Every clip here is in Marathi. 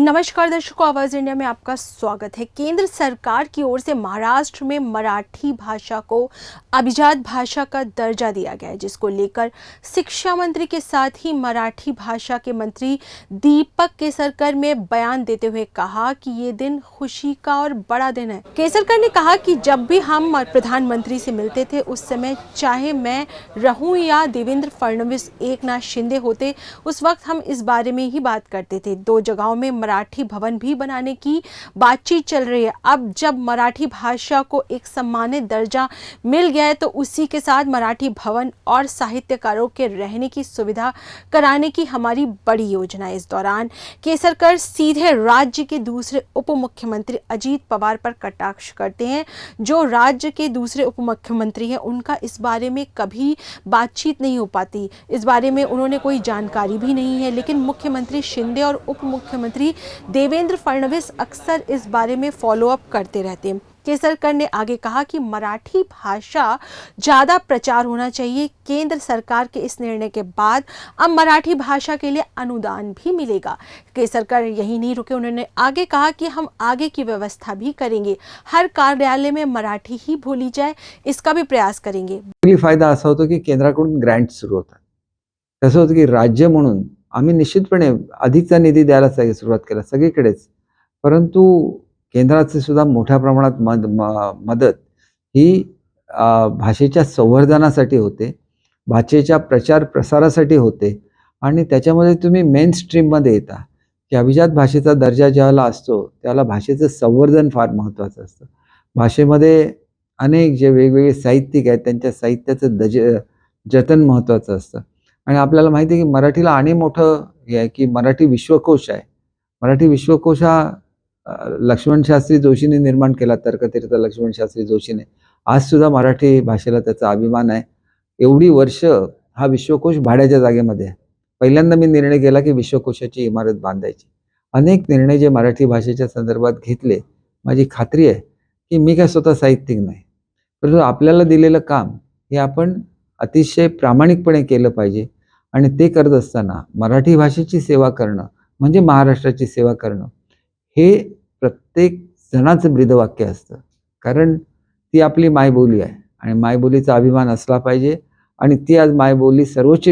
नमस्कार दर्शकों, आवाज़ इंडिया में आपका स्वागत है। केंद्र सरकार की ओर से महाराष्ट्र में मराठी भाषा को अभिजात भाषा का दर्जा दिया गया है, जिसको लेकर शिक्षा मंत्री के साथ ही मराठी भाषा के मंत्री दीपक केसरकर ने बयान देते हुए कहा कि ये दिन खुशी का और बड़ा दिन है। केसरकर ने कहा कि जब भी हम प्रधानमंत्री से मिलते थे उस समय, चाहे मैं रहूं या देवेंद्र फडणवीस एकनाथ शिंदे होते, उस वक्त हम इस बारे में ही बात करते थे। 2 जगहों में मराठी भवन भी बनाने की बातचीत चल रही है। अब जब मराठी भाषा को एक सम्मानित दर्जा मिल गया है तो उसी के साथ मराठी भवन और साहित्यकारों के रहने की सुविधा कराने की हमारी बड़ी योजना है। इस दौरान केसरकर सीधे राज्य के दूसरे उप मुख्यमंत्री अजीत पवार पर कटाक्ष करते हैं। जो राज्य के दूसरे उप मुख्यमंत्री हैं, उनका इस बारे में कभी बातचीत नहीं हो पाती, इस बारे में उन्होंने कोई जानकारी भी नहीं है। लेकिन मुख्यमंत्री शिंदे और उप मुख्यमंत्री देवेंद्र फडणवीस अक्सर इस बारे में फॉलो अप करते रहते हैं। केसरकर ने आगे कहा कि मराठी भाषा ज़्यादा प्रचार होना चाहिए। केंद्र सरकार के इस निर्णय के बाद अब मराठी भाषा के लिए अनुदान भी मिलेगा। केसरकर यही नहीं रुके, उन्होंने आगे कहा कि हम आगे की व्यवस्था भी करेंगे, हर कार्यालय में मराठी ही बोली जाए, इसका भी प्रयास करेंगे। पहिला फायदा असा होतो की केंद्राकडून ग्रँट सुरू होतात। कसं होतं की राज्य म्हणून आम्ही निश्चितपणे अधिकचा निधी द्यायला सुरुवात केला सगळीकडेच, परंतु केंद्राचे सुद्धा मोठ्या प्रमाणात मदत ही भाषेच्या संवर्धनासाठी होते, भाषेच्या प्रचार प्रसारासाठी होते आणि त्याच्यामध्ये तुम्ही मेन स्ट्रीममध्ये येता की अभिजात भाषेचा दर्जा ज्याला असतो त्याला भाषेचं संवर्धन फार महत्त्वाचं असतं। भाषेमध्ये अनेक जे वेगवेगळे साहित्यिक आहेत त्यांच्या साहित्याचं जतन महत्त्वाचं असतं आणि आपल्याला माहिती आहे की मराठीला आणि मोठं हे आहे की मराठी विश्वकोश आहे। मराठी विश्वकोश हा लक्ष्मण शास्त्री जोशीने निर्माण केला, तर्कतीर्थ लक्ष्मण शास्त्री जोशीने। आज सुद्धा मराठी भाषेला त्याचा अभिमान आहे। एवढी वर्ष हा विश्वकोश भाड्याच्या जागेमध्ये आहे। पहिल्यांदा मी निर्णय केला की विश्वकोशाची इमारत बांधायची। अनेक निर्णय जे मराठी भाषेच्या संदर्भात घेतले, माझी खात्री आहे की मी काय स्वतः साहित्यिक नाही, परंतु आपल्याला दिलेलं काम हे आपण अतिशय प्रामाणिकपणे केलं पाहिजे आणि ते करत असताना मराठी भाषेची सेवा करणं म्हणजे महाराष्ट्राची सेवा करणं हे प्रत्येक जणाचं ब्रीदवाक्य असतं, कारण ती आपली मायबोली आहे आणि मायबोलीचा अभिमान असला पाहिजे आणि ती आज मायबोली सर्वोच्च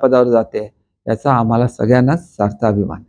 पदावर जाते, याचा आम्हाला सगळ्यांनाच सार्थ अभिमान आहे।